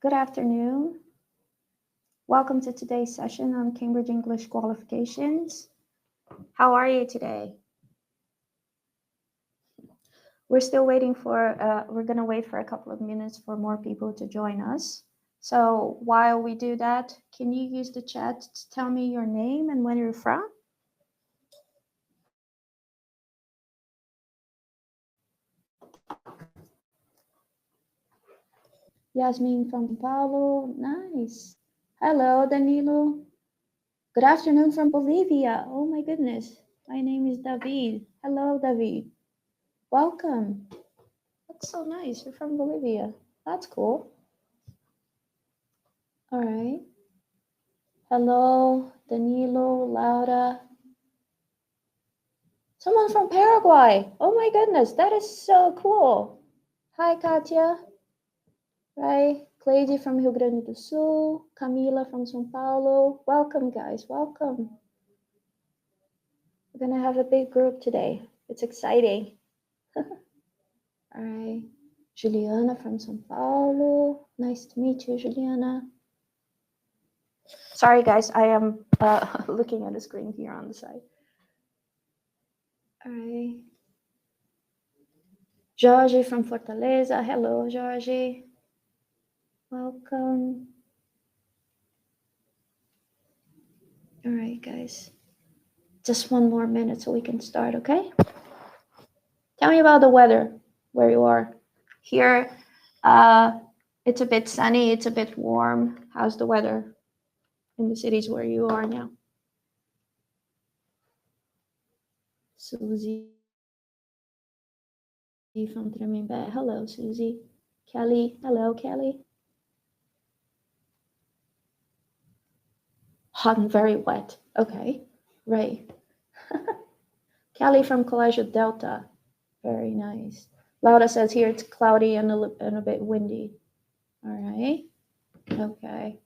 Good afternoon. Welcome to today's session on Cambridge English Qualifications. How are you today? We're still waiting for, we're going to wait for a couple of minutes for more people to join us. So while we do that, can you use the chat to tell me your name and where you're from? Yasmin from São Paulo, nice. Hello, Danilo. Good afternoon from Bolivia. Oh my goodness, my name is David. Hello, David. Welcome. That's so nice. You're from Bolivia. That's cool. All right. Hello, Danilo, Laura. Someone from Paraguay. Oh my goodness, that is so cool. Hi, Katia. Right. Cleide from Rio Grande do Sul. Camila from São Paulo. Welcome, guys. Welcome. We're going to have a big group today. It's exciting. All right. Juliana from São Paulo. Nice to meet you, Juliana. Sorry, guys. I am looking at the screen here on the side. All right. Jorge from Fortaleza. Hello, Jorge. Welcome. All right, guys. Just one more minute so we can start, okay? Tell me about the weather where you are. Here, it's a bit sunny, it's a bit warm. How's the weather in the cities where you are now? Susie from Tremembé. Hello, Susie. Kelly. Hello, Kelly. Hot and very wet. Okay, right. Kelly from Collegio Delta. Very nice. Laura says here it's cloudy and a bit windy. All right. Okay.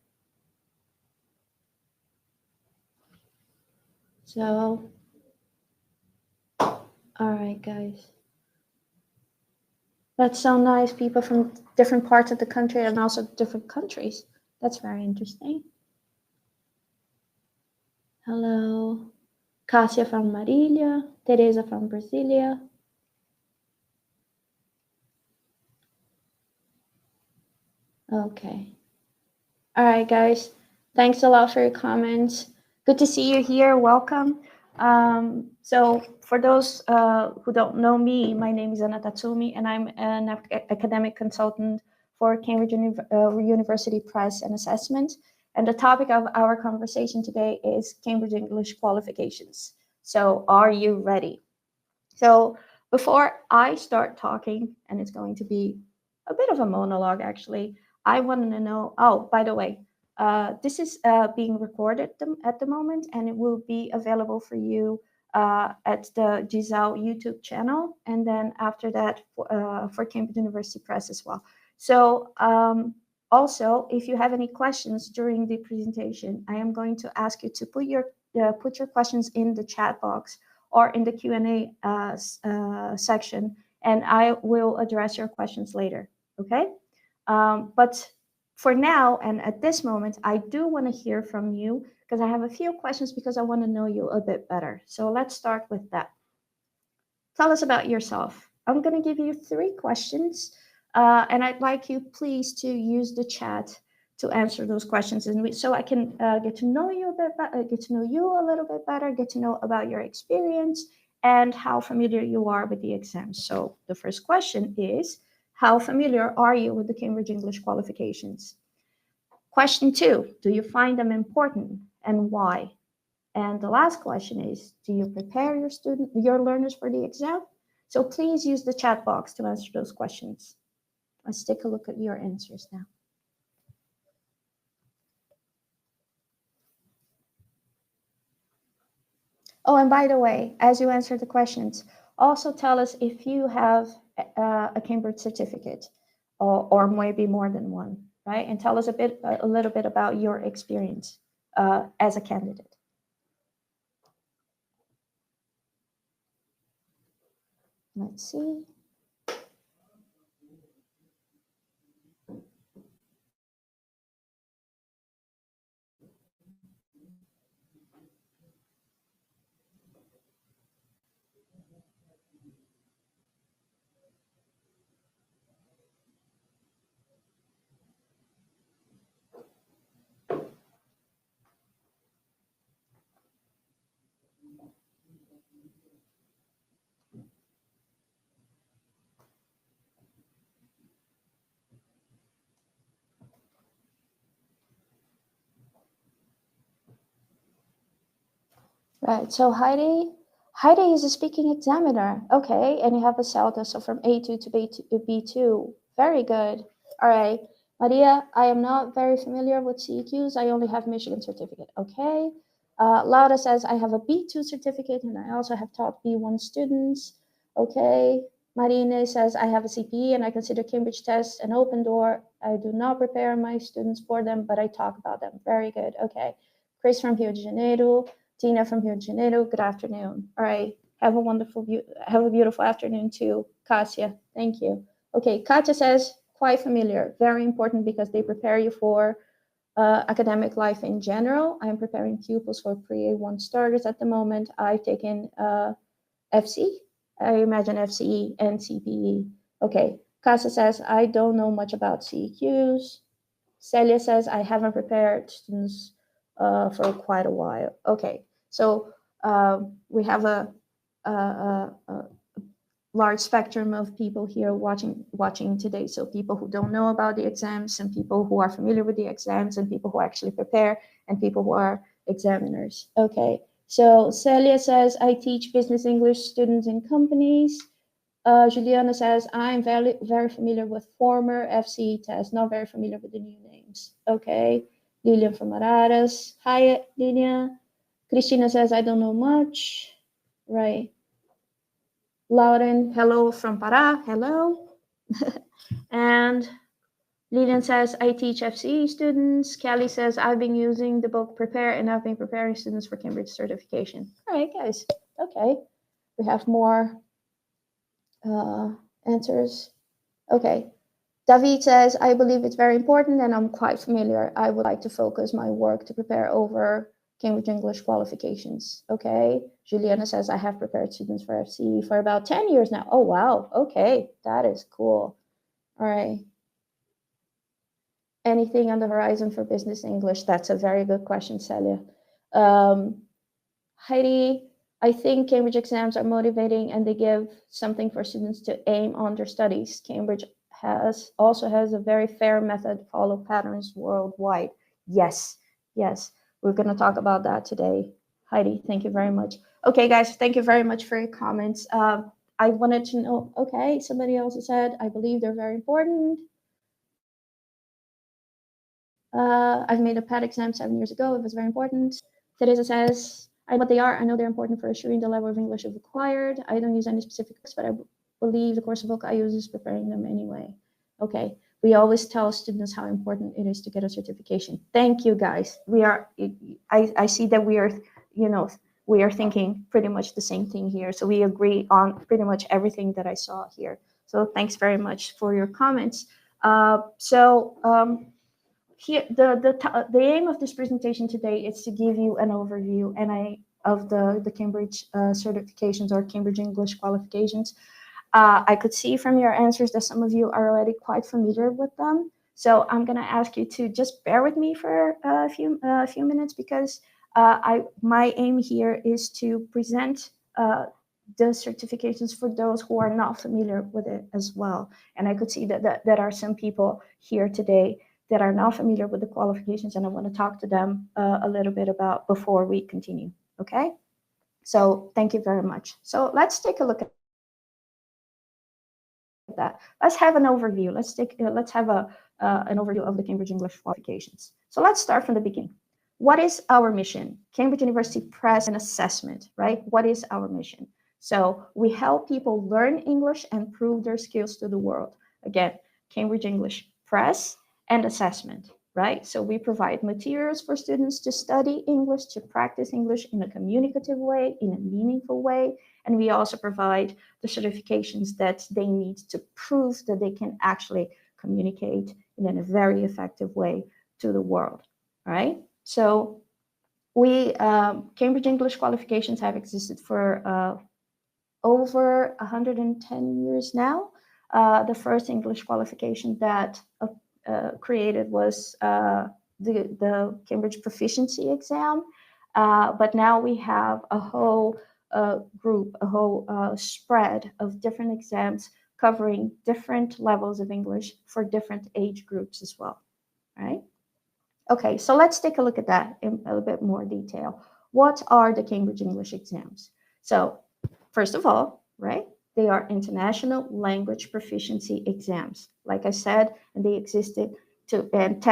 So, all right, guys. That's so nice. People from different parts of the country and also different countries. That's very interesting. Hello. Cassia from Marília. Teresa from Brasilia. Okay. All right, guys. Thanks a lot for your comments. Good to see you here. Welcome. So for those who don't know me, my name is Tatsumi, and I'm an academic consultant for Cambridge University Press and Assessment. And the topic of our conversation today is Cambridge English Qualifications. So are you ready? So before I start talking, and it's going to be a bit of a monologue actually, I want to know, oh, by the way, this is being recorded at the moment, and it will be available for you at the Disal YouTube channel, and then after that for Cambridge University Press as well. So also, if you have any questions during the presentation, I am going to ask you to put your questions in the chat box or in the Q&A section, and I will address your questions later, okay? But for now, and at this moment, I do want to hear from you because I have a few questions because I want to know you a bit better. So let's start with that. Tell us about yourself. I'm going to give you 3 questions, and I'd like you please to use the chat to answer those questions, and so I can get to know you a bit better, get to know you a little bit better, get to know about your experience and how familiar you are with the exams. So the first question is, how familiar are you with the Cambridge English Qualifications? Question 2, do you find them important and why? And the last question is, do you prepare your learners for the exam? So please use the chat box to answer those questions. Let's take a look at your answers now. Oh, and by the way, as you answer the questions, also tell us if you have a Cambridge certificate or maybe more than one, right? And tell us a little bit about your experience as a candidate. Let's see. Right, so Heidi is a speaking examiner. Okay, and you have a CELTA, so from A2 to B2. Very good. All right, Maria, I am not very familiar with CEQs. I only have Michigan certificate. Okay. Laura says, I have a B2 certificate and I also have taught B1 students. Okay. Marina says, I have a CPE and I consider Cambridge tests an open door. I do not prepare my students for them, but I talk about them. Very good. Okay. Chris from Rio de Janeiro. Tina from Rio de Janeiro, good afternoon. All right, have a beautiful afternoon too, Kasia. Thank you. Okay, Katya says, quite familiar, very important because they prepare you for academic life in general. I'm preparing pupils for pre-A1 starters at the moment. I've taken FC, I imagine FCE and CPE. Okay, Kasia says, I don't know much about CEQs. Celia says, I haven't prepared students for quite a while. Okay, so we have a large spectrum of people here watching today. So people who don't know about the exams, and people who are familiar with the exams, and people who actually prepare, and people who are examiners. Okay, so Celia says, I teach business English students in companies. Juliana says, I'm very familiar with former FCE tests, not very familiar with the new names. Okay. Lilian from Araras. Hi, Lilian. Christina says, I don't know much. Right. Lauren, hello from Pará. Hello. And Lilian says, I teach FCE students. Kelly says, I've been using the book Prepare and I've been preparing students for Cambridge certification. All right, guys. Okay. We have more answers. Okay. David says, I believe it's very important and I'm quite familiar. I would like to focus my work to prepare over Cambridge English Qualifications. Okay. Juliana says, I have prepared students for FCE for about 10 years now. Oh, wow. Okay. That is cool. All right. Anything on the horizon for business English? That's a very good question, Celia. Heidi, I think Cambridge exams are motivating and they give something for students to aim on their studies. Cambridge also has a very fair method, follow patterns worldwide. Yes, yes, we're going to talk about that today. Heidi, thank you very much. Okay, guys, thank you very much for your comments. I wanted to know, okay, somebody else said, I believe they're very important. I've made a PAT exam 7 years ago. It was very important. Teresa says, I know what they are. I know they're important for assuring the level of English you've acquired. I don't use any specific course, but I believe the course of book I use is preparing them anyway. Okay. We always tell students how important it is to get a certification. Thank you, guys. I see that we are thinking pretty much the same thing here. So we agree on pretty much everything that I saw here. So thanks very much for your comments. Here, the aim of this presentation today is to give you an overview of the Cambridge certifications or Cambridge English Qualifications. I could see from your answers that some of you are already quite familiar with them. So I'm going to ask you to just bear with me for a few minutes because my aim here is to present the certifications for those who are not familiar with it as well. And I could see that there are some people here today that are not familiar with the qualifications, and I want to talk to them a little bit about before we continue. Okay? So thank you very much. So let's take a look at that. Let's have an overview. Let's have an overview of the Cambridge English Qualifications. So let's start from the beginning. What is our mission? Cambridge University Press and Assessment, right? What is our mission? So we help people learn English and prove their skills to the world. Again, Cambridge English Press and Assessment, right? So we provide materials for students to study English, to practice English in a communicative way, in a meaningful way. And we also provide the certifications that they need to prove that they can actually communicate in a very effective way to the world, right? So Cambridge English Qualifications have existed for over 110 years now. The first English qualification that created was the Cambridge Proficiency exam, but now we have a whole group, a whole spread of different exams covering different levels of English for different age groups as well, right? Okay, so let's take a look at that in a little bit more detail. what are the Cambridge English exams? So first of all, right, they are international language proficiency exams. Like I said, and they existed to, and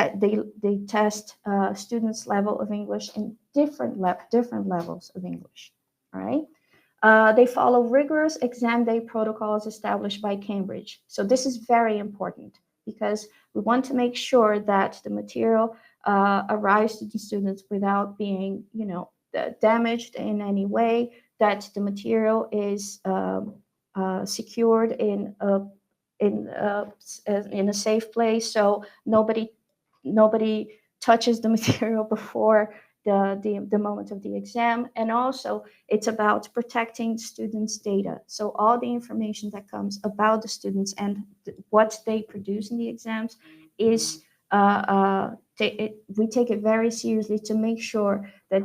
they test students' level of English in different levels of English. All right. They follow rigorous exam day protocols established by Cambridge. So this is very important because we want to make sure that the material arrives to the students without being, damaged in any way, that the material is secured in a safe place, so nobody touches the material before the moment of the exam. And also it's about protecting students' data. So all the information that comes about the students and what they produce in the exams is we take it very seriously to make sure that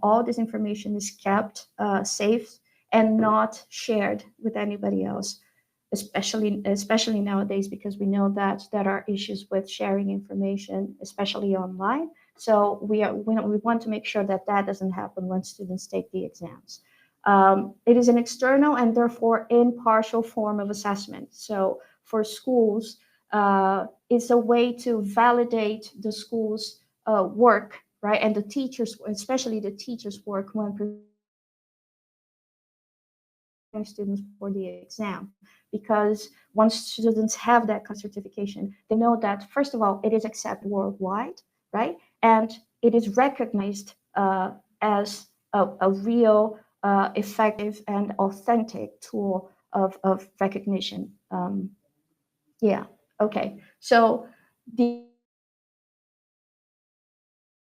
all this information is kept safe and not shared with anybody else, especially nowadays, because we know that there are issues with sharing information, especially online. So we want to make sure that that doesn't happen when students take the exams. It is an external and therefore impartial form of assessment. So for schools, it's a way to validate the school's work, right? And the teachers, especially the teachers' work when preparing students for the exam. Because once students have that certification, they know that, first of all, it is accepted worldwide, right? And it is recognized as a real, effective, and authentic tool of recognition. Yeah, okay. So the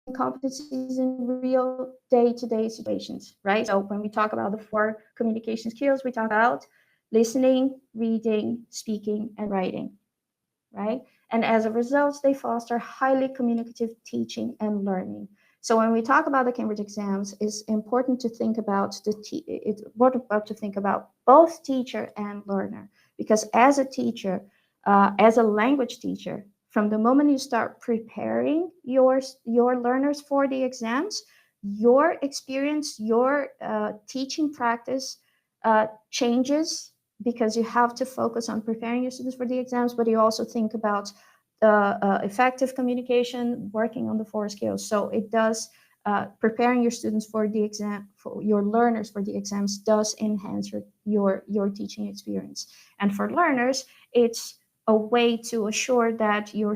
competencies in real day-to-day situations, right? So when we talk about the 4 communication skills, we talk about listening, reading, speaking, and writing, right? And as a result, they foster highly communicative teaching and learning. So when we talk about the Cambridge exams, it's important to think about both teacher and learner, because as a teacher, as a language teacher, from the moment you start preparing your learners for the exams, your experience, your teaching practice changes, because you have to focus on preparing your students for the exams, but you also think about effective communication, working on the 4 skills. So it does, preparing your students for the exam, for your learners for the exams, does enhance your teaching experience. And for learners, it's a way to assure that your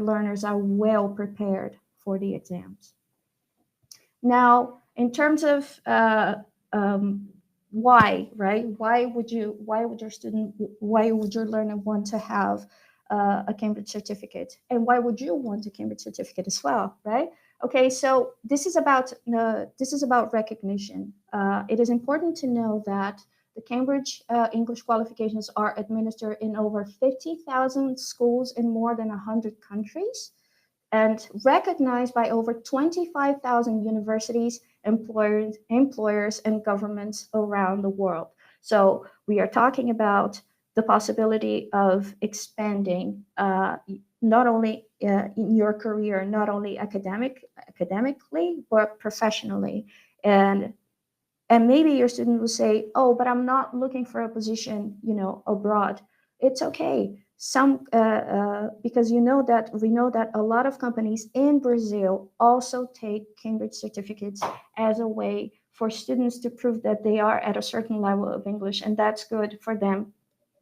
learners are well prepared for the exams. Now, in terms of why, right? Why would your learner want to have a Cambridge certificate, and why would you want a Cambridge certificate as well, right? Okay, so this is about recognition. It is important to know that the Cambridge English qualifications are administered in over 50,000 schools in more than 100 countries, and recognized by over 25,000 universities, employers, and governments around the world. So we are talking about the possibility of expanding not only in your career, not only academically, but professionally. And maybe your student will say, oh, but I'm not looking for a position, abroad. It's okay. Because we know that a lot of companies in Brazil also take Cambridge certificates as a way for students to prove that they are at a certain level of English, and that's good for them,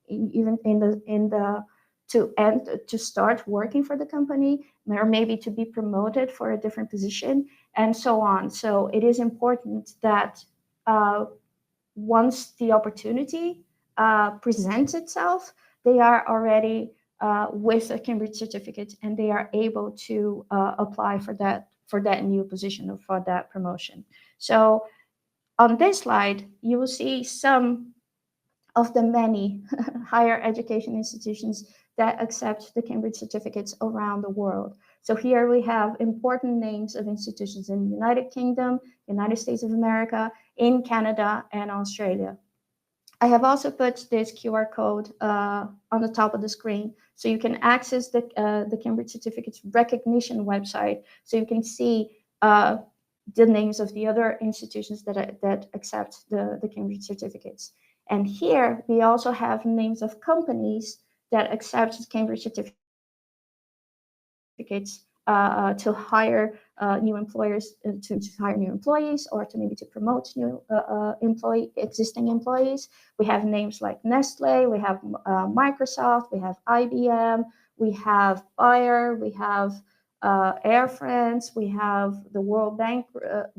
even to start working for the company, or maybe to be promoted for a different position, and so on. So it is important that once the opportunity presents itself, they are already with a Cambridge certificate, and they are able to apply for that new position or for that promotion. So on this slide, you will see some of the many higher education institutions that accept the Cambridge certificates around the world. So here we have important names of institutions in the United Kingdom, United States of America, in Canada, and Australia. I have also put this QR code on the top of the screen, so you can access the Cambridge Certificates recognition website, so you can see the names of the other institutions that accept the Cambridge certificates. And here we also have names of companies that accept Cambridge certificates to hire new employers, to hire new employees, or to maybe to promote new existing employees. We have names like Nestle, we have Microsoft, we have IBM, we have Bayer, we have Air France, we have the World Bank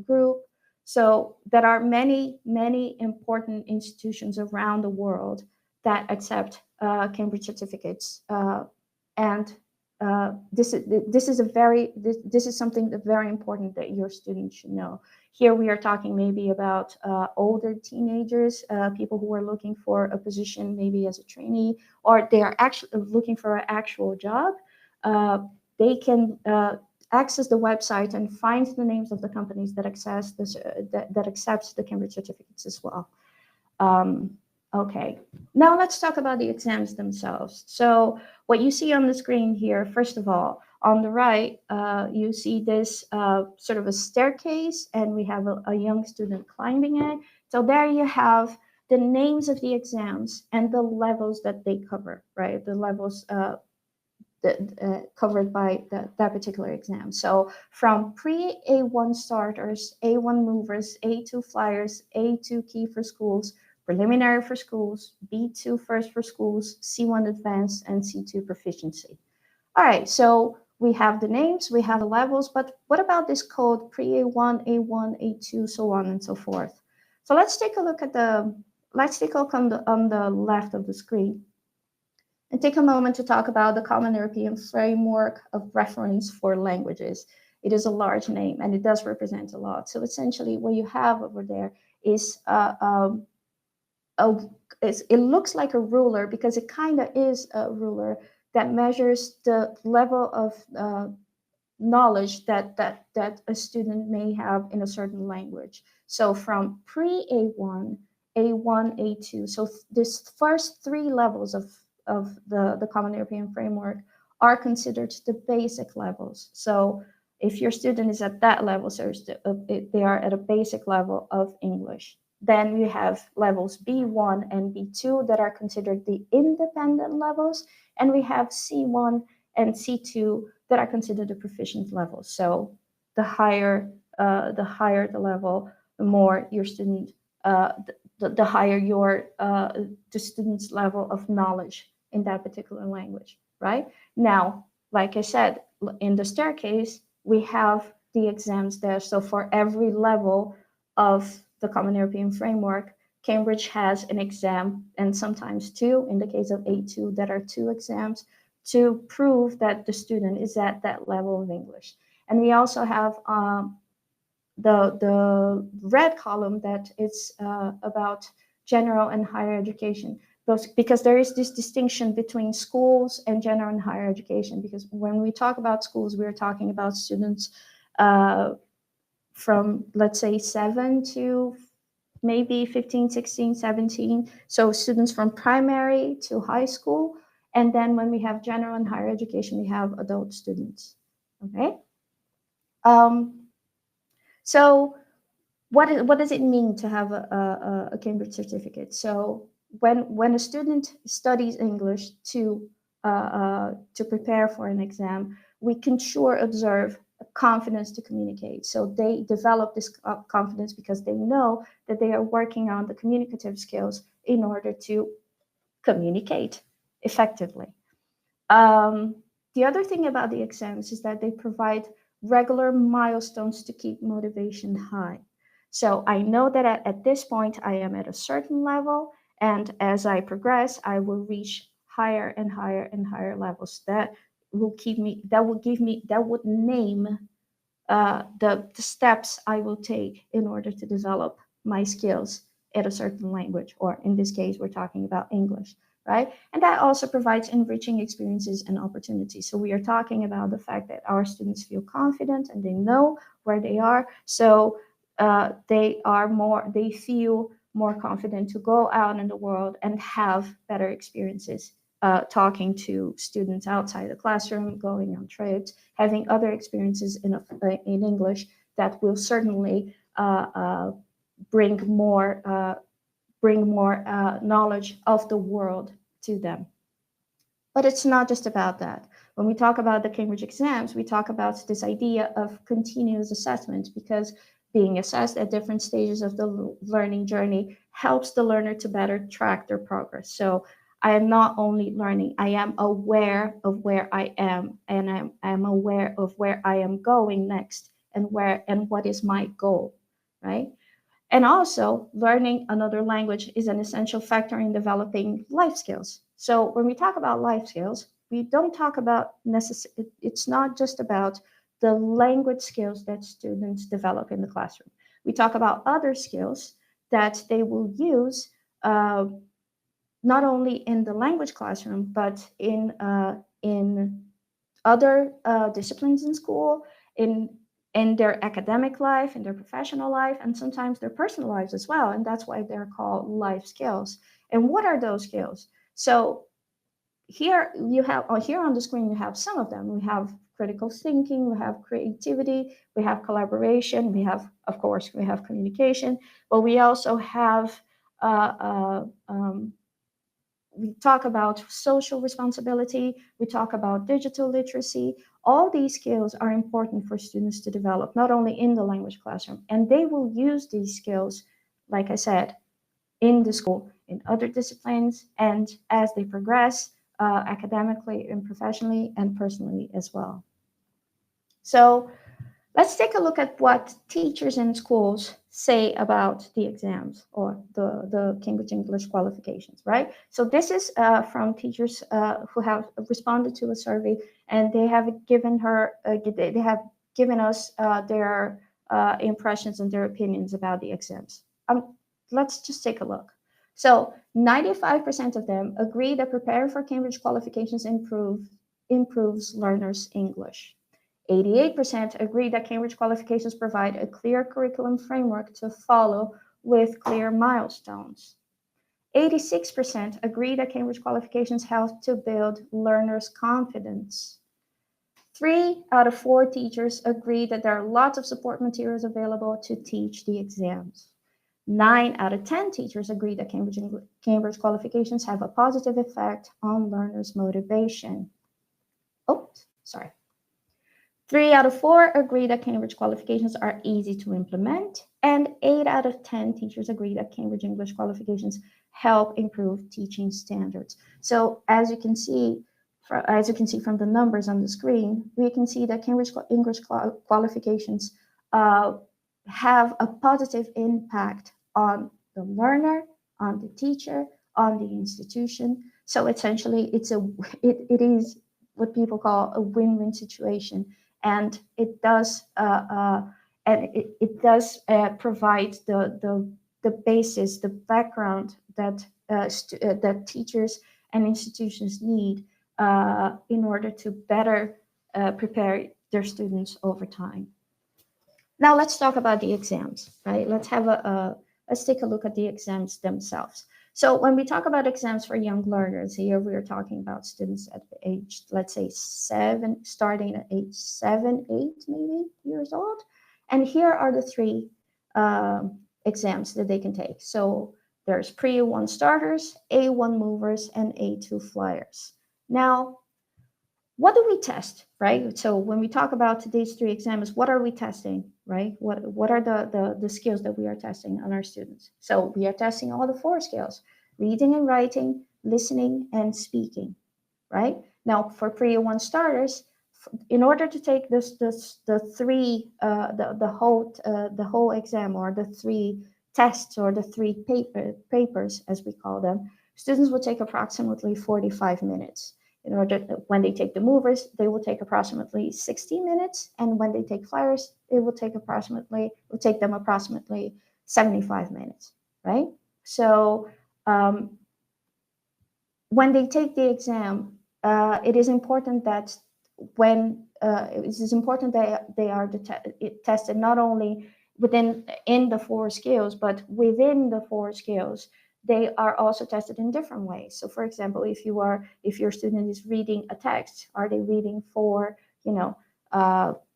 Group. So there are many, many important institutions around the world that accept Cambridge certificates, and this is something that's very important that your students should know. Here we are talking maybe about older teenagers, people who are looking for a position maybe as a trainee, or they are actually looking for an actual job. They can access the website and find the names of the companies that accepts the Cambridge certificates as well. Okay, now let's talk about the exams themselves. So what you see on the screen here, first of all, on the right, you see this sort of a staircase, and we have a young student climbing it. So there you have the names of the exams and the levels that they cover, right? The levels covered by that particular exam. So from pre-A1 starters, A1 movers, A2 flyers, A2 key for schools, preliminary for schools, B2 first for schools, C1 advanced, and C2 proficiency. All right, so we have the names, we have the levels, but what about this code pre-A1, A1, A2, so on and so forth? So let's take a look at on the left of the screen and take a moment to talk about the Common European Framework of Reference for Languages. It is a large name and it does represent a lot. So essentially what you have over there is it looks like a ruler because it kind of is a ruler that measures the level of knowledge that a student may have in a certain language. So from pre-A1, A1, A2, so this first three levels of the Common European Framework are considered the basic levels. So if your student is at that level, so they are at a basic level of English. Then we have levels B1 and B2 that are considered the independent levels, and we have C1 and C2 that are considered the proficient levels. So the higher the level, the more your student, the higher the student's level of knowledge in that particular language, right? Now, like I said, in the staircase, we have the exams there. So for every level of the Common European Framework, Cambridge has an exam, and sometimes two, in the case of A2, that are two exams to prove that the student is at that level of English. And we also have the red column that is about general and higher education. Because there is this distinction between schools and general and higher education, because when we talk about schools, we're talking about students from, let's say, 7 to maybe 15, 16, 17. So students from primary to high school. And then when we have general and higher education, we have adult students, okay? So what does it mean to have a Cambridge certificate? So when a student studies English to prepare for an exam, we can sure observe confidence to communicate. So they develop this confidence because they know that they are working on the communicative skills in order to communicate effectively. The other thing about the exams is that they provide regular milestones to keep motivation high. So I know that at this point I am at a certain level, and as I progress, I will reach higher and higher and higher levels. That would name the steps I will take in order to develop my skills at a certain language, or in this case, we're talking about English, right? And that also provides enriching experiences and opportunities. So we are talking about the fact that our students feel confident and they know where they are. So they feel more confident to go out in the world and have better experiences talking to students outside the classroom, going on trips, having other experiences in English that will certainly bring more knowledge of the world to them. But it's not just about that. When we talk about the Cambridge exams, we talk about this idea of continuous assessment, because being assessed at different stages of the learning journey helps the learner to better track their progress. So I am not only learning, I am aware of where I am, and I'm aware of where I am going next, and what is my goal, right? And also, learning another language is an essential factor in developing life skills. So when we talk about life skills, we don't talk about it's not just about the language skills that students develop in the classroom. We talk about other skills that they will use not only in the language classroom, but in other disciplines in school, in their academic life, in their professional life, and sometimes their personal lives as well. And that's why they're called life skills. And what are those skills? So here you have, here on the screen, you have some of them. We have critical thinking, we have creativity, we have collaboration, we have, of course, we have communication, but we also have we talk about social responsibility, we talk about digital literacy. All these skills are important for students to develop, not only in the language classroom, and they will use these skills, like I said, in the school, in other disciplines, and as they progress academically and professionally and personally as well. So let's take a look at what teachers in schools say about the exams, or the Cambridge English Qualifications, right? So this is from teachers who have responded to a survey, and they have given us their impressions and their opinions about the exams. Let's just take a look. So 95% of them agree that preparing for Cambridge Qualifications improves learners' English. 88% agree that Cambridge Qualifications provide a clear curriculum framework to follow with clear milestones. 86% agree that Cambridge Qualifications help to build learners' confidence. 3 out of 4 teachers agree that there are lots of support materials available to teach the exams. 9 out of 10 teachers agree that Cambridge Qualifications have a positive effect on learners' motivation. 3 out of 4 agree that Cambridge Qualifications are easy to implement, and 8 out of 10 teachers agree that Cambridge English Qualifications help improve teaching standards. So as you can see from the numbers on the screen, we can see that Cambridge English Qualifications have a positive impact on the learner, on the teacher, on the institution. So essentially, it is what people call a win-win situation. And it does provide the basis, the background that that teachers and institutions need in order to better prepare their students over time. Now let's talk about the exams, right? Let's take a look at the exams themselves. So when we talk about exams for young learners, here we are talking about students at the age, let's say starting at age 7, 8 maybe years old. And here are the 3 exams that they can take. So there's Pre-A1 starters, A1 movers, and A2 flyers. Now, what do we test, right? So when we talk about these 3 exams, what are we testing, right? What are the skills that we are testing on our students? So we are testing all the 4 skills: reading and writing, listening, and speaking, right? Now for Pre-A1 starters, in order to take the whole exam, or the 3 tests, or the 3 papers as we call them, students will take approximately 45 minutes. When they take the movers, they will take approximately 60 minutes, and when they take flyers, it will take them approximately 75 minutes, right? So when they take the exam, it is important that they are tested not only in the 4 skills, but within the 4 skills. They are also tested in different ways. So for example, if your student is reading a text, are they reading for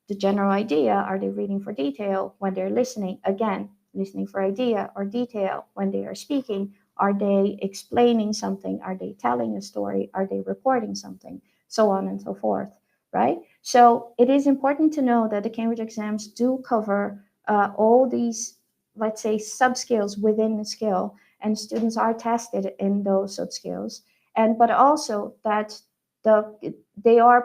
the general idea? Are they reading for detail? When they're listening, again, listening for idea or detail. When they are speaking, are they explaining something? Are they telling a story? Are they reporting something? So on and so forth, right? So it is important to know that the Cambridge exams do cover all these, let's say, sub-skills within the skill, and students are tested in those sub-skills. But also that they are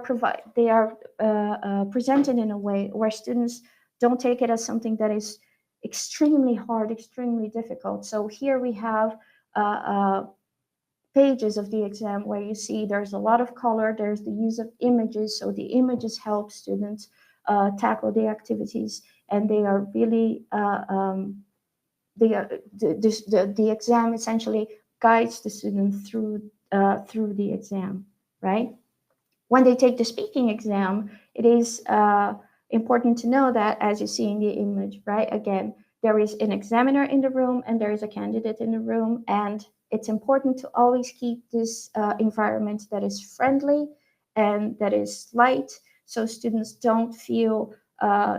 presented in a way where students don't take it as something that is extremely hard, extremely difficult. So here we have pages of the exam where you see there's a lot of color, there's the use of images, so the images help students tackle the activities, and they are really the exam essentially guides the student through the exam, right? When they take the speaking exam, it is important to know that, as you see in the image, right? Again, there is an examiner in the room and there is a candidate in the room, and it's important to always keep this environment that is friendly and that is light, so students don't feel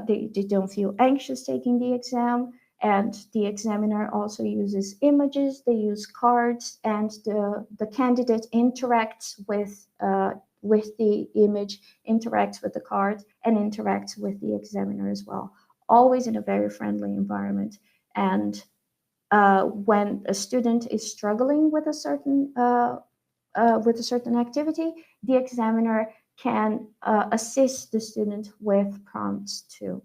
they don't feel anxious taking the exam. And the examiner also uses images, they use cards, and the candidate interacts with the image, interacts with the card, and interacts with the examiner as well. Always in a very friendly environment. And when a student is struggling with a certain activity, the examiner can assist the student with prompts too.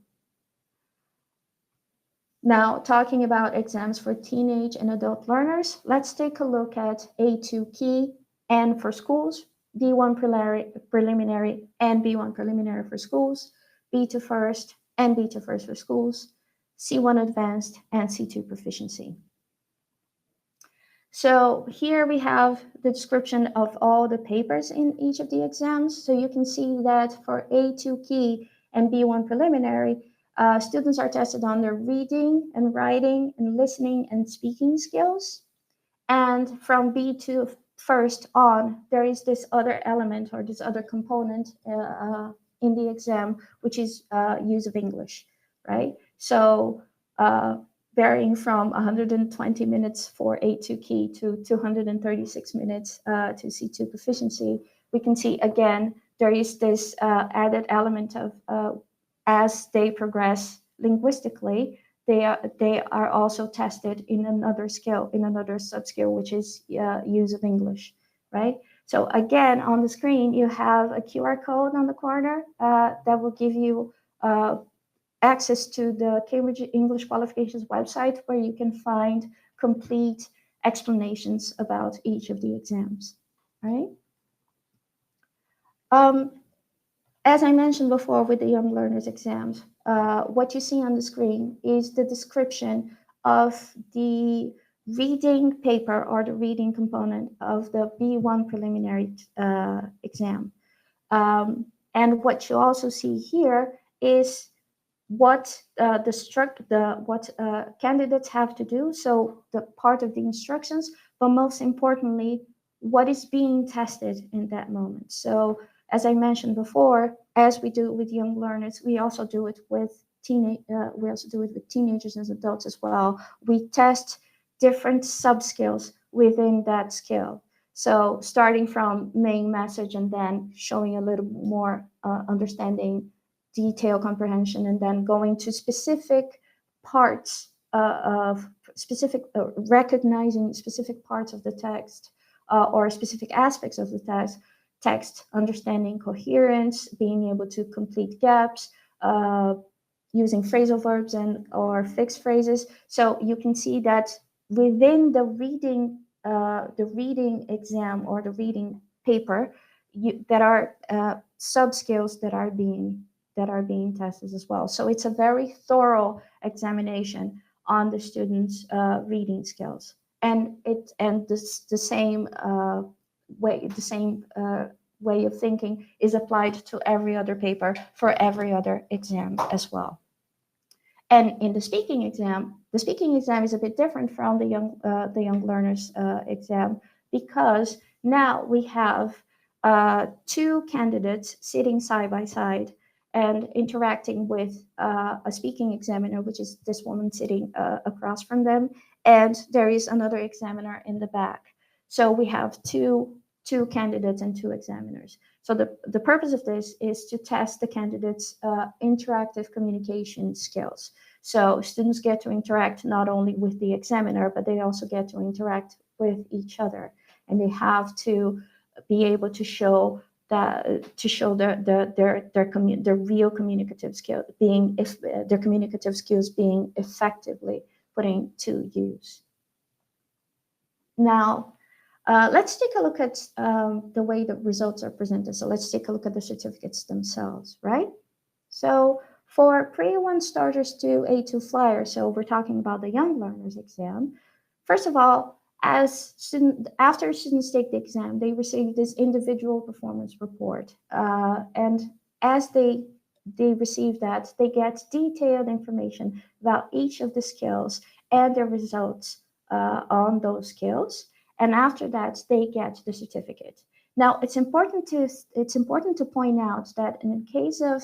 Now, talking about exams for teenage and adult learners, let's take a look at A2 Key and for schools, B1 preliminary and B1 preliminary for schools, B2 First and B2 First for schools, C1 Advanced and C2 Proficiency. So here we have the description of all the papers in each of the exams. So you can see that for A2 Key and B1 preliminary, students are tested on their reading and writing and listening and speaking skills. And from B2 First on, there is this other element or this other component in the exam, which is use of English, right? So varying from 120 minutes for A2 Key to 236 minutes to C2 Proficiency, we can see again, there is this added element of as they progress linguistically, they are also tested in another skill, in another sub-skill, which is use of English, right? So again, on the screen, you have a QR code on the corner that will give you access to the Cambridge English Qualifications website, where you can find complete explanations about each of the exams, right? As I mentioned before with the young learners exams, what you see on the screen is the description of the reading paper or the reading component of the B1 preliminary exam. And what you also see here is what candidates have to do, so the part of the instructions, but most importantly, what is being tested in that moment. So as I mentioned before, as we do with young learners, we also do it with teenagers and adults as well. We test different sub-skills within that skill. So starting from main message and then showing a little more understanding, detail comprehension, and then going to specific parts recognizing specific parts of the text or specific aspects of the text, understanding coherence, being able to complete gaps, using phrasal verbs or fixed phrases. So you can see that within the reading exam or the reading paper, there are sub-skills that are being tested as well. So it's a very thorough examination on the students' reading skills, and the same way of thinking is applied to every other paper for every other exam as well. And in the speaking exam is a bit different from the young learners exam, because now we have two candidates sitting side by side, and interacting with a speaking examiner, which is this woman sitting across from them, and there is another examiner in the back. So we have two candidates and two examiners. So the purpose of this is to test the candidates' interactive communication skills. So students get to interact not only with the examiner, but they also get to interact with each other, and they have to be able to show their real communicative skill their communicative skills being effectively putting to use. Now, let's take a look at the way the results are presented. So let's take a look at the certificates themselves, right? So for Pre-1 starters to A2 flyers, so we're talking about the young learners exam. First of all, after students take the exam, they receive this individual performance report. And as they receive that, they get detailed information about each of the skills and their results on those skills. And after that, they get the certificate. Now, it's important to point out that in the case of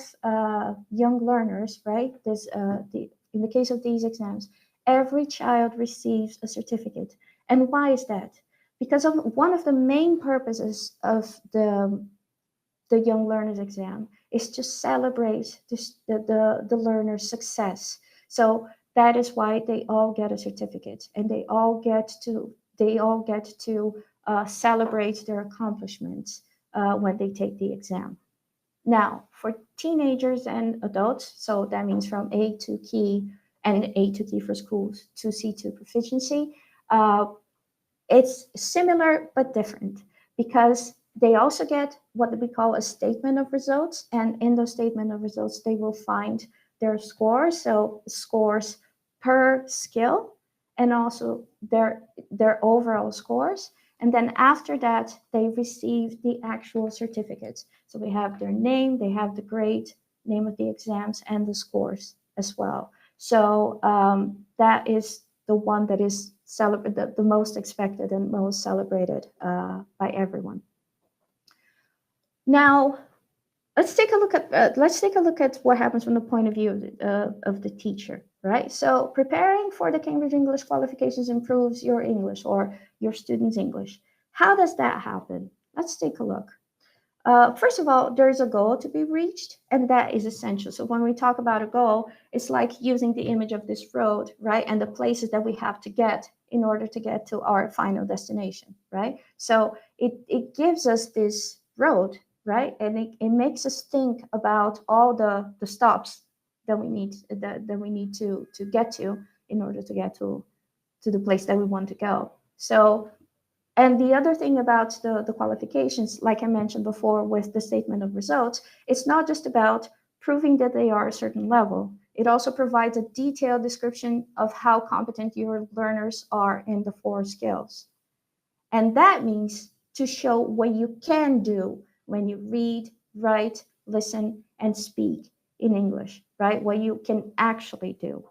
young learners, right? In the case of these exams, every child receives a certificate. And why is that? Because of one of the main purposes of the young learners exam is to celebrate the learner's success. So that is why they all get a certificate, and they all get to celebrate their accomplishments when they take the exam. Now, for teenagers and adults, so that means from A2 key and A2 key for schools to C2 proficiency, it's similar but different, because they also get what we call a statement of results, and in those statement of results, they will find their scores, so scores per skill, and also their overall scores. And then after that, they receive the actual certificates. So we have their name, they have the grade, name of the exams, and the scores as well. So that is the one that is the most expected and most celebrated by everyone. Now, let's take a look at what happens from the point of view of the teacher, right? So preparing for the Cambridge English Qualifications improves your English or your students' English. How does that happen? Let's take a look. First of all, there's a goal to be reached, and that is essential. So when we talk about a goal, it's like using the image of this road, right? And the places that we have to get in order to get to our final destination, right? So it gives us this road, right? And it makes us think about all the stops that we need to get to in order to get to the place that we want to go. So, and the other thing about the qualifications, like I mentioned before with the statement of results, it's not just about proving that they are a certain level. It also provides a detailed description of how competent your learners are in the 4 skills. And that means to show what you can do when you read, write, listen, and speak in English, right? What you can actually do.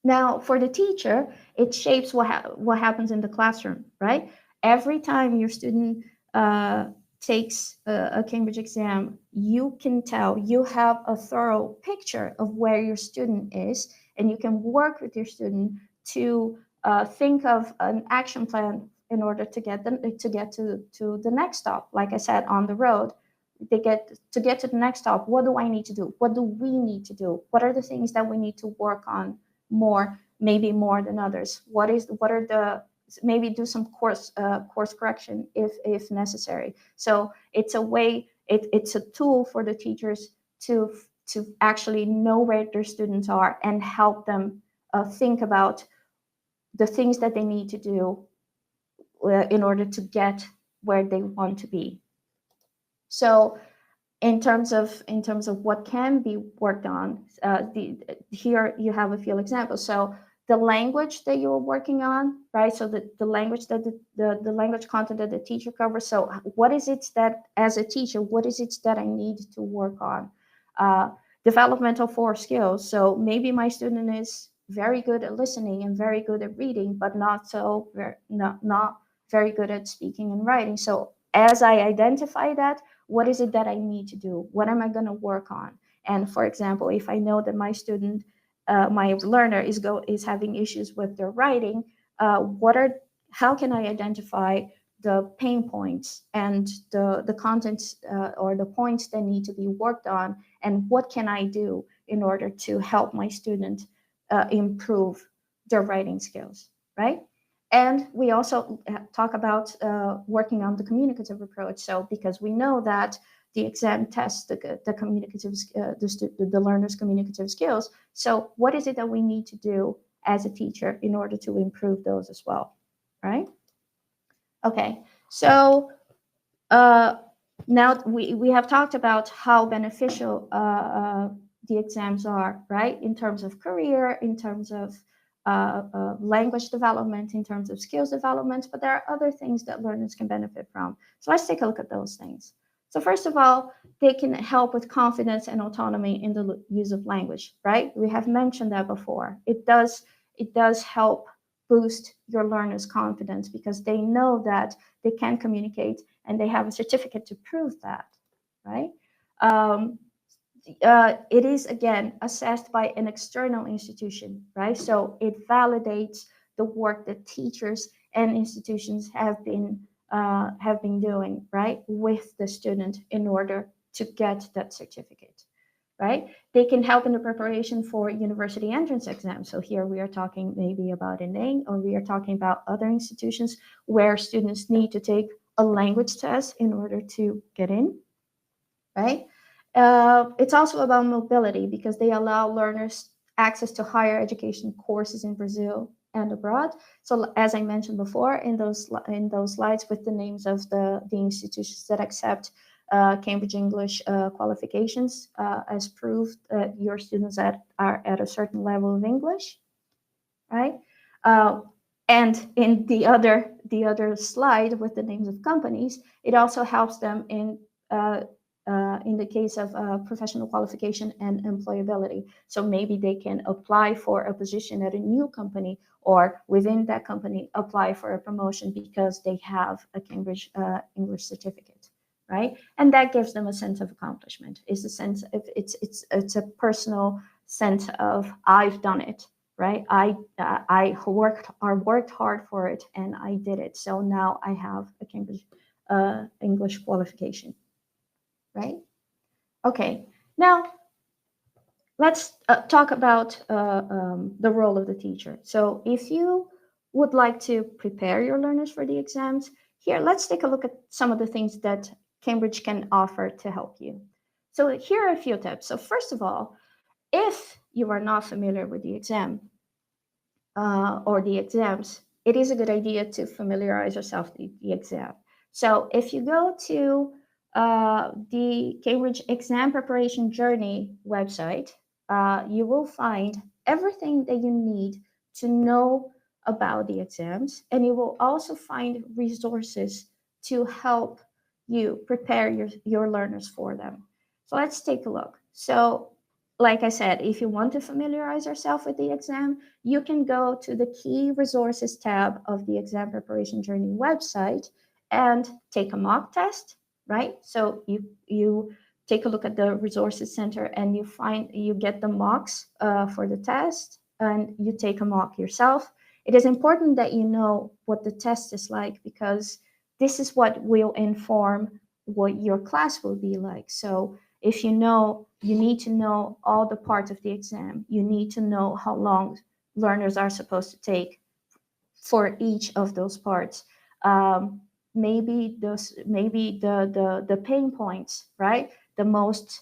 Now, for the teacher, it shapes what happens in the classroom, right? Every time your student takes a Cambridge exam, you can tell, you have a thorough picture of where your student is, and you can work with your student to think of an action plan in order to get them to the next stop. Like I said, on the road, to get to the next stop, what do I need to do? What do we need to do? What are the things that we need to work on more, maybe more than others? Maybe do some course correction if necessary. So it's a way, it's a tool for the teachers to actually know where their students are and help them think about the things that they need to do in order to get where they want to be. So in terms of what can be worked on, here you have a few examples. So the language that you're working on, right? So the language that the language content that the teacher covers. So what is it that, as a teacher, what is it that I need to work on? Developmental 4 skills. So maybe my student is very good at listening and very good at reading, but not very good at speaking and writing. So as I identify that, what is it that I need to do? What am I going to work on? And for example, if I know that my student, my learner is having issues with their writing, how can I identify the pain points and the contents or the points that need to be worked on, and what can I do in order to help my student improve their writing skills, right? And we also talk about working on the communicative approach. So because we know that the exam tests the communicative, the learner's communicative skills. So what is it that we need to do as a teacher in order to improve those as well, right? Okay, so now we have talked about how beneficial the exams are, right? In terms of career, in terms of language development, in terms of skills development, but there are other things that learners can benefit from. So let's take a look at those things. So first of all, they can help with confidence and autonomy in the use of language, right? We have mentioned that before. It does help boost your learners' confidence because they know that they can communicate and they have a certificate to prove that, right? It is, again, assessed by an external institution, right? So it validates the work that teachers and institutions have been doing, right, with the student in order to get that certificate, right? They can help in the preparation for university entrance exams. So here we are talking maybe about INE, or we are talking about other institutions where students need to take a language test in order to get in, right? It's also about mobility because they allow learners access to higher education courses in Brazil and abroad. So as I mentioned before, in those slides with the names of the institutions that accept Cambridge English Qualifications as proof that your students are at a certain level of English, right? And in the other slide with the names of companies, it also helps them in the case of professional qualification and employability. So maybe they can apply for a position at a new company, or within that company apply for a promotion because they have a Cambridge English certificate, right? And that gives them a sense of accomplishment. It's a sense of it's a personal sense of I've done it, right? I worked hard for it and I did it. So now I have a Cambridge English qualification, right? Okay, now let's talk about the role of the teacher. So if you would like to prepare your learners for the exams, here, let's take a look at some of the things that Cambridge can offer to help you. So here are a few tips. So first of all, if you are not familiar with the exam or the exams, it is a good idea to familiarize yourself with the exam. So if you go to the Cambridge Exam Preparation Journey website, you will find everything that you need to know about the exams, and you will also find resources to help you prepare your learners for them. So let's take a look. So like I said, if you want to familiarize yourself with the exam, you can go to the Key Resources tab of the Exam Preparation Journey website and take a mock test, right? So you take a look at the Resources Center and you get the mocks for the test, and you take a mock yourself. It is important that you know what the test is like because this is what will inform what your class will be like. So if you need to know all the parts of the exam. You need to know how long learners are supposed to take for each of those parts. Maybe the pain points, right? The most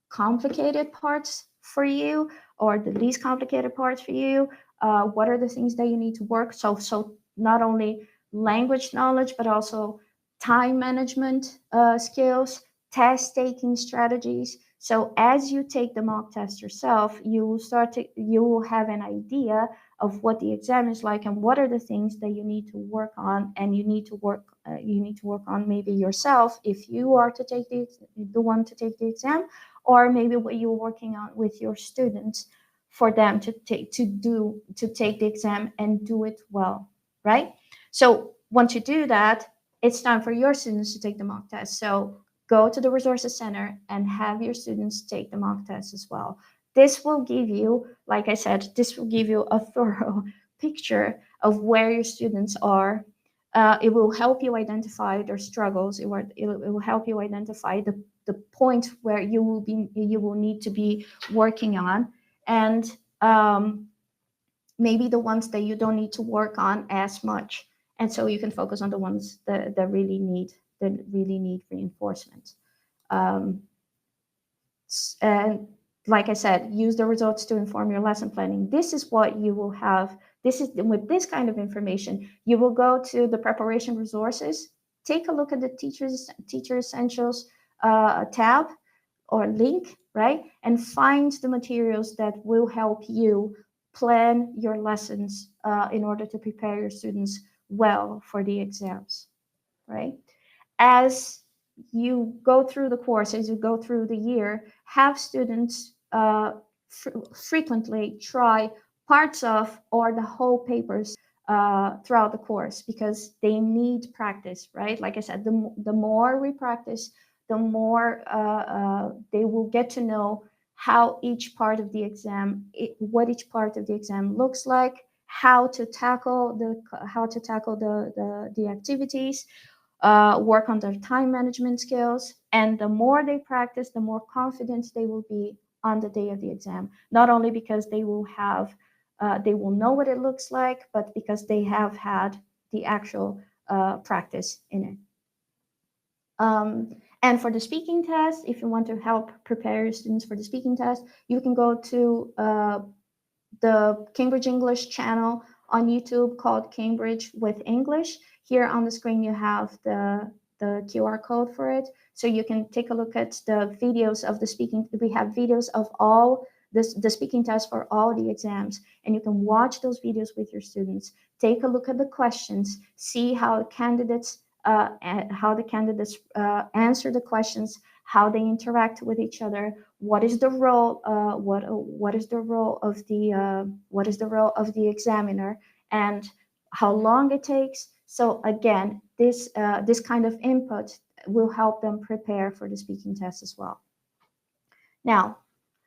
complicated parts for you, or the least complicated parts for you. What are the things that you need to work? So not only language knowledge, but also time management skills, test taking strategies. So as you take the mock test yourself, you will have an idea of what the exam is like and what are the things that you need to work on, and you need to work on maybe yourself if you are to take the one to take the exam, or maybe what you're working on with your students for them to take the exam and do it well, right? So once you do that, it's time for your students to take the mock test. So go to the resources center and have your students take the mock test as well. This will give you, like I said, this will give you a thorough picture of where your students are. It will help you identify their struggles. It will help you identify the point where you will need to be working on, and maybe the ones that you don't need to work on as much. And so you can focus on the ones that really need reinforcement. And like I said, use the results to inform your lesson planning. This is what you will have. This is with this kind of information, you will go to the preparation resources, take a look at the teacher essentials tab or link, right? And find the materials that will help you plan your lessons in order to prepare your students well for the exams, right? As you go through the course, as you go through the year, have students frequently try parts of or the whole papers throughout the course, because they need practice, right? Like I said, the more we practice, the more they will get to know how each part of the exam, what each part of the exam looks like, how to tackle the activities, work on their time management skills. And the more they practice, the more confident they will be on the day of the exam. Not only because they will know what it looks like, but because they have had the actual practice in it. And for the speaking test, if you want to help prepare your students for the speaking test, you can go to the Cambridge English channel on YouTube called Cambridge with English. Here on the screen, you have the QR code for it. So you can take a look at the videos of the speaking. We have videos of all the speaking tests for all the exams, and you can watch those videos with your students. Take a look at the questions, see how the candidates answer the questions, how they interact with each other, what is the role of the examiner, and how long it takes. So again, this kind of input will help them prepare for the speaking test as well. Now,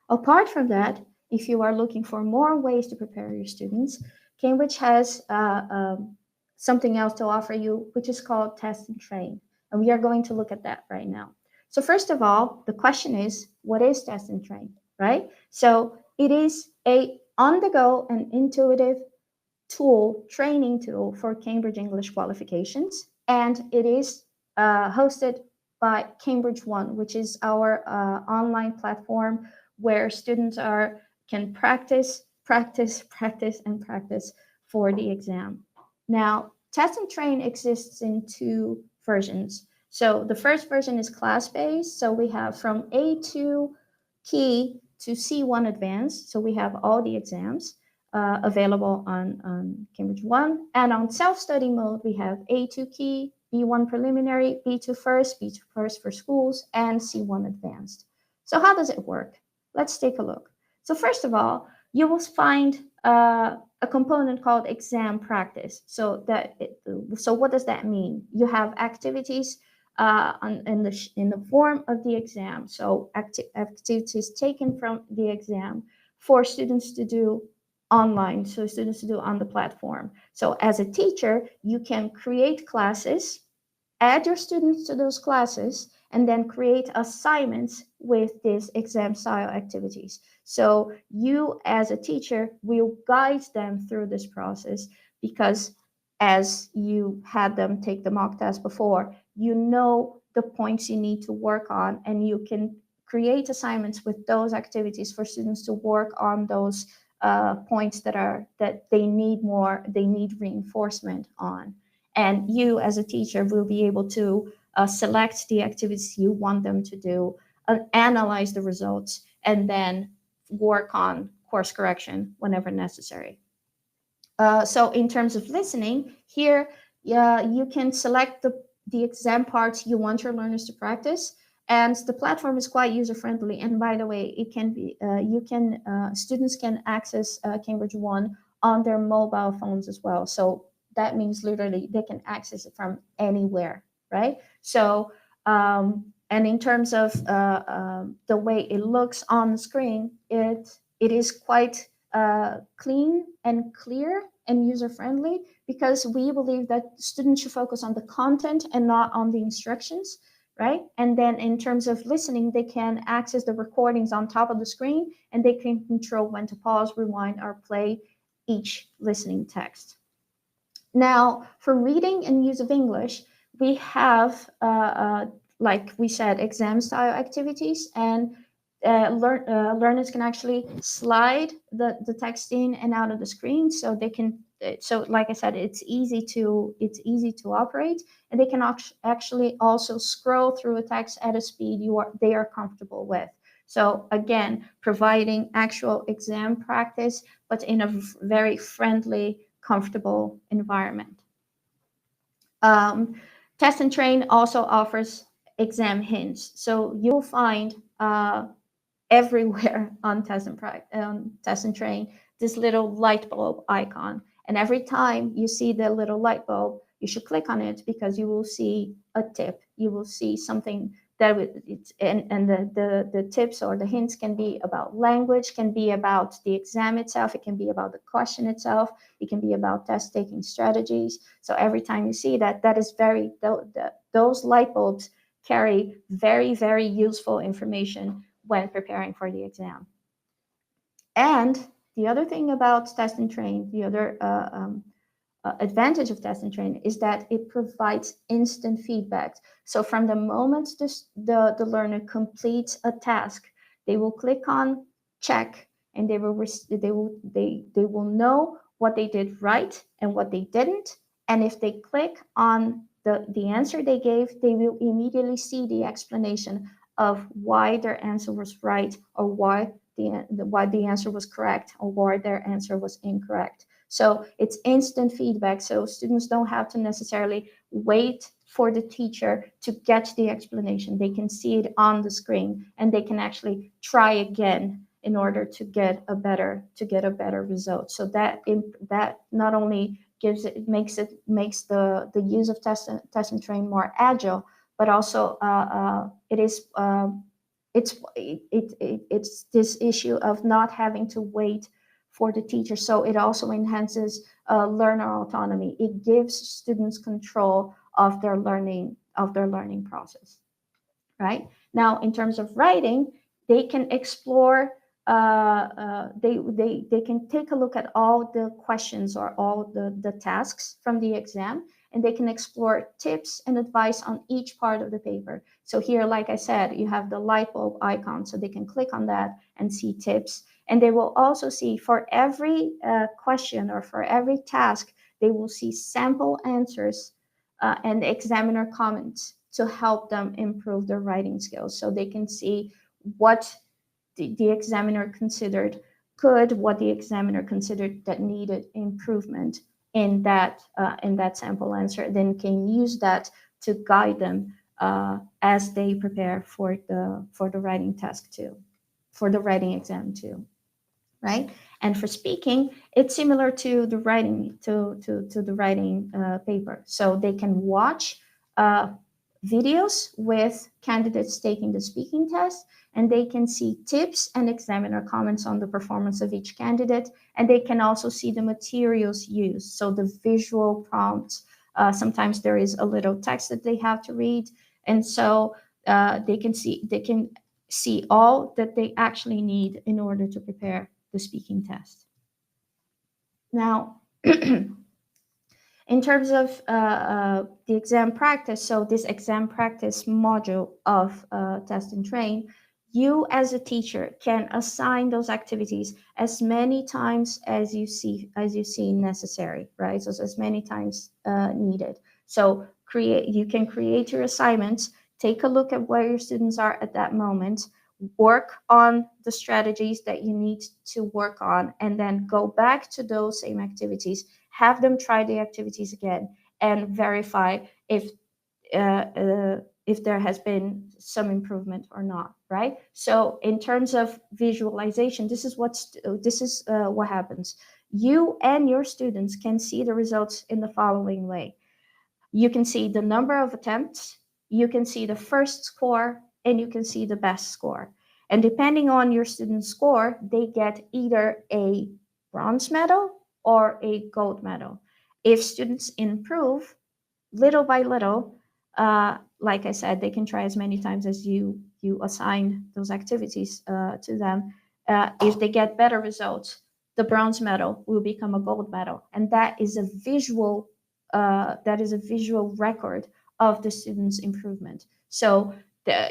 apart from that, if you are looking for more ways to prepare your students, Cambridge has something else to offer you, which is called Test and Train. And we are going to look at that right now. So first of all, the question is, what is Test and Train, right? So it is a on-the-go and intuitive training tool for Cambridge English Qualifications. And it is hosted by Cambridge One, which is our online platform where students can practice for the exam. Now, Test and Train exists in two versions. So the first version is class-based. So we have from A2 Key to C1 Advanced. So we have all the exams available on Cambridge One. And on self-study mode, we have A2 Key, B1 Preliminary, B2 First, B2 First for schools, and C1 Advanced. So how does it work? Let's take a look. So first of all, you will find a component called exam practice. So what does that mean? You have activities in the form of the exam. So activities taken from the exam for students to do online, so students to do on the platform. So as a teacher, you can create classes, add your students to those classes, and then create assignments with these exam style activities. So you as a teacher will guide them through this process, because as you had them take the mock test before, you know the points you need to work on, and you can create assignments with those activities for students to work on those points that they need reinforcement on. And you as a teacher will be able to select the activities you want them to do, analyze the results, and then work on course correction whenever necessary. So in terms of listening, here you can select the exam parts you want your learners to practice, and the platform is quite user-friendly. And by the way, it can be students can access Cambridge One on their mobile phones as well. So that means literally they can access it from anywhere, right? So And in terms of the way it looks on the screen, it is quite clean and clear and user-friendly, because we believe that students should focus on the content and not on the instructions, right? And then in terms of listening, they can access the recordings on top of the screen, and they can control when to pause, rewind, or play each listening text. Now, for reading and use of English, we have, like we said, exam-style activities, and learners can actually slide the text in and out of the screen, so they can. So, like I said, it's easy to operate, and they can actually also scroll through a text at a speed they are comfortable with. So again, providing actual exam practice, but in a very friendly, comfortable environment. Test and Train also offers exam hints. So you'll find everywhere on Test and Train this little light bulb icon. And every time you see the little light bulb, you should click on it, because you will see a tip. You will see something that and the tips or the hints can be about language, can be about the exam itself, it can be about the question itself, it can be about test taking strategies. So every time you see that is those light bulbs carry very, very useful information when preparing for the exam. And the other thing about Test and Train, the other advantage of Test and Train, is that it provides instant feedback. So from the moment the learner completes a task, they will click on check, and they will know what they did right and what they didn't. And if they click on the answer they gave, they will immediately see the explanation of why their answer was right, or why the answer was correct, or why their answer was incorrect. So it's instant feedback. So students don't have to necessarily wait for the teacher to get the explanation. They can see it on the screen, and they can actually try again in order to get a better result. So that not only makes the use of Test and Train more agile, but also it's this issue of not having to wait for the teacher. So it also enhances learner autonomy. It gives students control of their learning process. Right now, in terms of writing, they can explore. They can take a look at all the questions or all the tasks from the exam, and they can explore tips and advice on each part of the paper. So here, like I said, you have the light bulb icon, so they can click on that and see tips. And they will also see, for every question or for every task, they will see sample answers and examiner comments to help them improve their writing skills. So they can see what the examiner considered good, what the examiner considered that needed improvement in that sample answer, then can use that to guide them as they prepare for the writing task too, for the writing exam too, right? And for speaking, it's similar to the writing paper. So they can watch videos with candidates taking the speaking test, and they can see tips and examiner comments on the performance of each candidate, and they can also see the materials used, so the visual prompts. Sometimes there is a little text that they have to read, and so they can see all that they actually need in order to prepare the speaking test. Now, in terms of the exam practice, so this exam practice module of Test and Train, you as a teacher can assign those activities as many times as you see necessary, right? So as many times needed. So you can create your assignments, take a look at where your students are at that moment, work on the strategies that you need to work on, and then go back to those same activities, have them try the activities again, and verify if there has been some improvement or not, right? So in terms of visualization, this is what happens. You and your students can see the results in the following way. You can see the number of attempts, you can see the first score and you can see the best score. And depending on your student's score, they get either a bronze medal or a gold medal. If students improve little by little, like I said, they can try as many times as you assign those activities to them. If they get better results, the bronze medal will become a gold medal, and that is a visual record of the student's improvement. So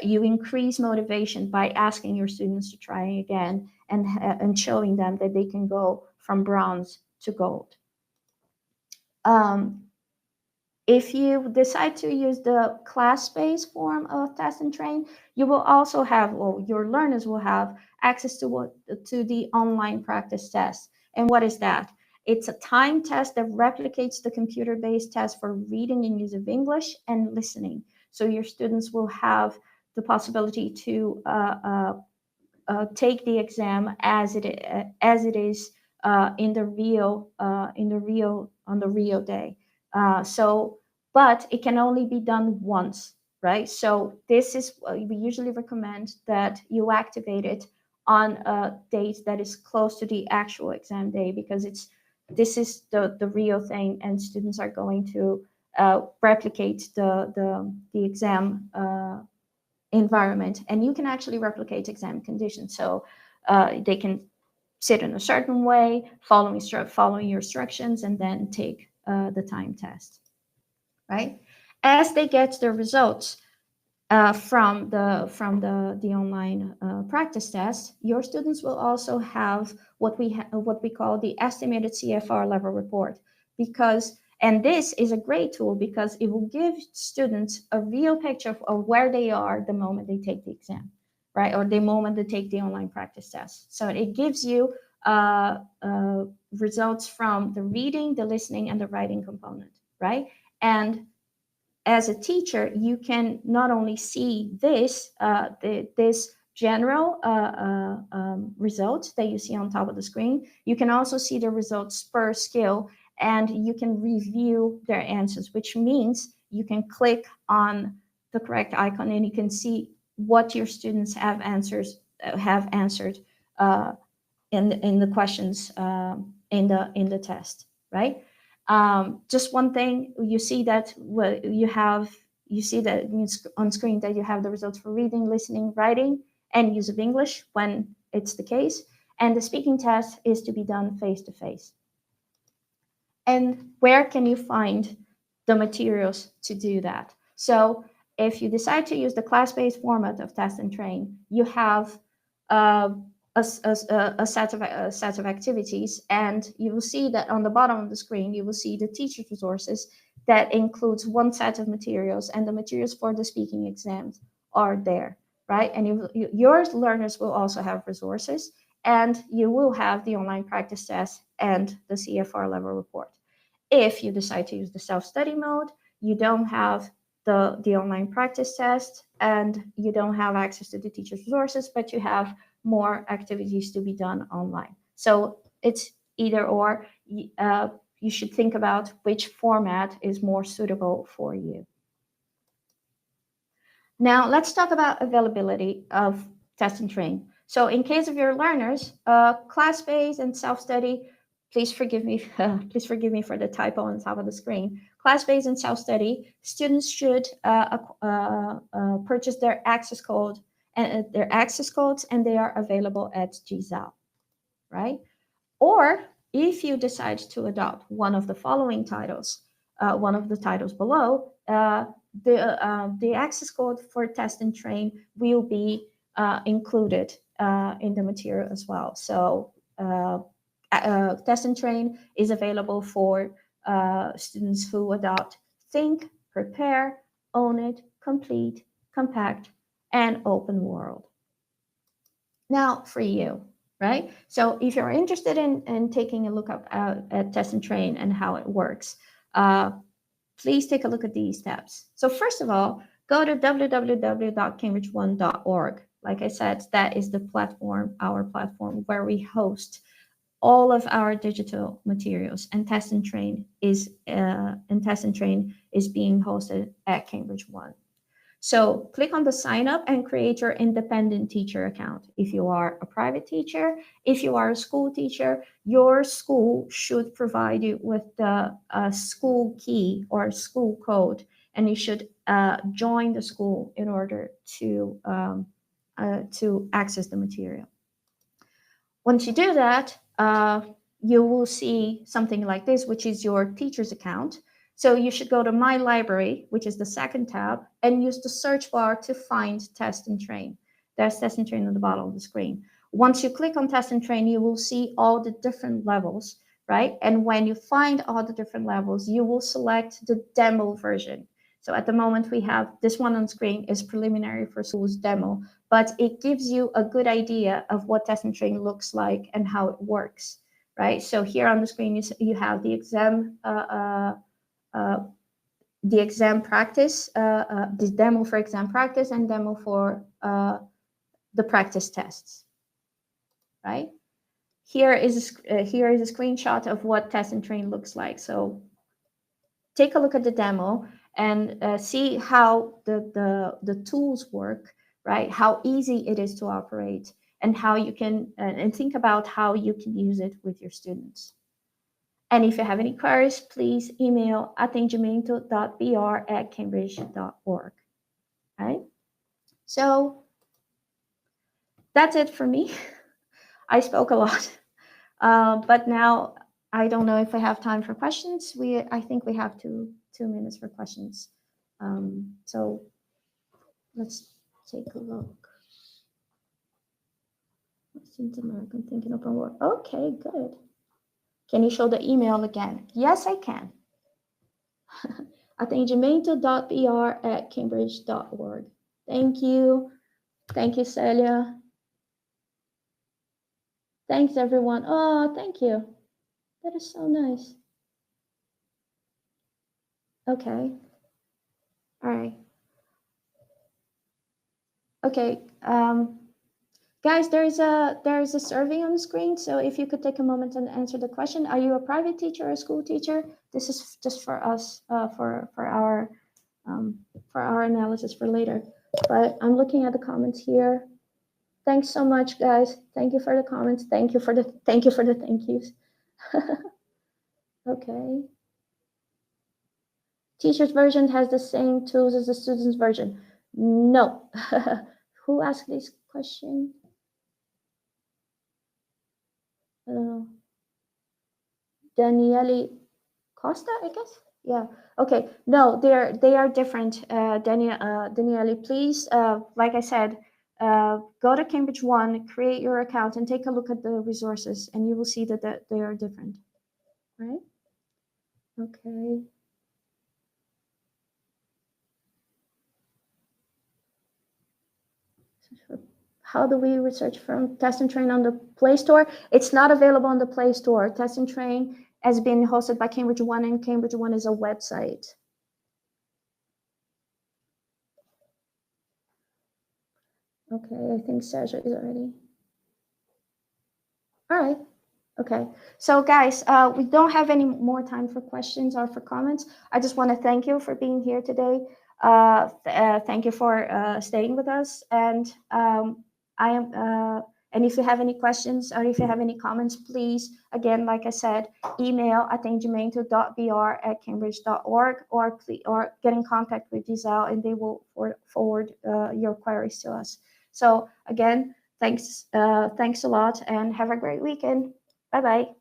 you increase motivation by asking your students to try again and showing them that they can go from bronze to gold. If you decide to use the class-based form of test and train, you will also have, or your learners will have, access to the online practice test. And what is that? It's a time test that replicates the computer-based test for reading and use of English and listening. So your students will have the possibility to take the exam as it is on the real day. But it can only be done once, right? So this is, we usually recommend that you activate it on a date that is close to the actual exam day, because this is the real thing, and students are going to replicate the exam environment, and you can actually replicate exam conditions. So they can sit in a certain way, following your instructions, and then take the time test, right? As they get their results from the online practice test, your students will also have what we call the estimated CFR level report, and this is a great tool because it will give students a real picture of where they are the moment they take the exam, right? Or the moment they take the online practice test. So it gives you results from the reading, the listening, and the writing component, right? And as a teacher, you can not only see this general results that you see on top of the screen, you can also see the results per skill, and you can review their answers, which means you can click on the correct icon and you can see what your students have answered in the questions in the test, right? Just one thing, you see that you see that on screen that you have the results for reading, listening, writing, and use of English when it's the case. And the speaking test is to be done face-to-face. And where can you find the materials to do that? So if you decide to use the class-based format of test and train, you have a set of activities, and you will see that on the bottom of the screen you will see the teacher's resources that includes one set of materials, and the materials for the speaking exams are there, right? And your learners will also have resources, and you will have the online practice test and the CFR level report. If you decide to use the self-study mode, you don't have the online practice test and you don't have access to the teacher's resources, but you have more activities to be done online. So it's either or. You should think about which format is more suitable for you. Now let's talk about availability of test and train. So in case of your learners, class-based and self-study, please forgive me for the typo on top of the screen. Class-based and self-study, students should purchase their access code and their access codes, and they are available at Disal, right? Or if you decide to adopt one of the following titles, one of the titles below, the access code for test and train will be included in the material as well. So test and train is available for students who adopt Think, Prepare, Own It, Complete, Compact, and Open World. Now for you, right? So if you're interested in taking a look at test and train and how it works, please take a look at these steps. So first of all, go to www.cambridge1.org. Like I said, that is the platform, our platform, where we host all of our digital materials, and test and train is being hosted at Cambridge One. So click on the sign up and create your independent teacher account. If you are a private teacher, if you are a school teacher, your school should provide you with the school key or school code, and you should join the school in order to access the material. Once you do that, you will see something like this, which is your teacher's account. So you should go to My Library, which is the second tab, and use the search bar to find Test and Train. There's Test and Train on the bottom of the screen. Once you click on Test and Train, you will see all the different levels, right? And when you find all the different levels, you will select the demo version. So at the moment we have this one on screen is preliminary for schools demo, but it gives you a good idea of what Test and Train looks like and how it works, right? So here on the screen, you have the exam practice, the demo for exam practice and demo for the practice tests, right? Here is a screenshot of what Test and Train looks like. So take a look at the demo and see how the tools work, right? How easy it is to operate, and how you can and think about how you can use it with your students. And if you have any queries, please email atendimento.br@cambridge.org. Right? So that's it for me. I spoke a lot, but now I don't know if I have time for questions. I think we have 2 minutes for questions. So let's take a look. Since American thinking open work. Okay, good. Can you show the email again? Yes, I can. atendimento.br@cambridge.org. Thank you. Thank you, Celia. Thanks, everyone. Oh, thank you. That is so nice. Okay. All right. Okay. Guys, there is a survey on the screen. So if you could take a moment and answer the question: are you a private teacher or a school teacher? This is just for us, for our analysis for later. But I'm looking at the comments here. Thanks so much, guys. Thank you for the comments. Thank you for the thank yous. Okay. Teacher's version has the same tools as the student's version. No. Who asked this question? I don't know. Daniele Costa, I guess. Yeah. Okay. No, they are different. Daniele, please, like I said, go to Cambridge One, create your account, and take a look at the resources, and you will see that they are different. Right? Okay. How do we research from Test and Train on the Play Store? It's not available on the Play Store. Test and Train has been hosted by Cambridge One, and Cambridge One is a website. Okay, I think Sergio is already. All right. Okay. So guys, we don't have any more time for questions or for comments. I just want to thank you for being here today. Thank you for staying with us. And and if you have any questions or if you have any comments, please, again, like I said, email atendimento.br@cambridge.org or get in contact with Disal, and they will forward your queries to us. So again, thanks a lot, and have a great weekend. Bye-bye.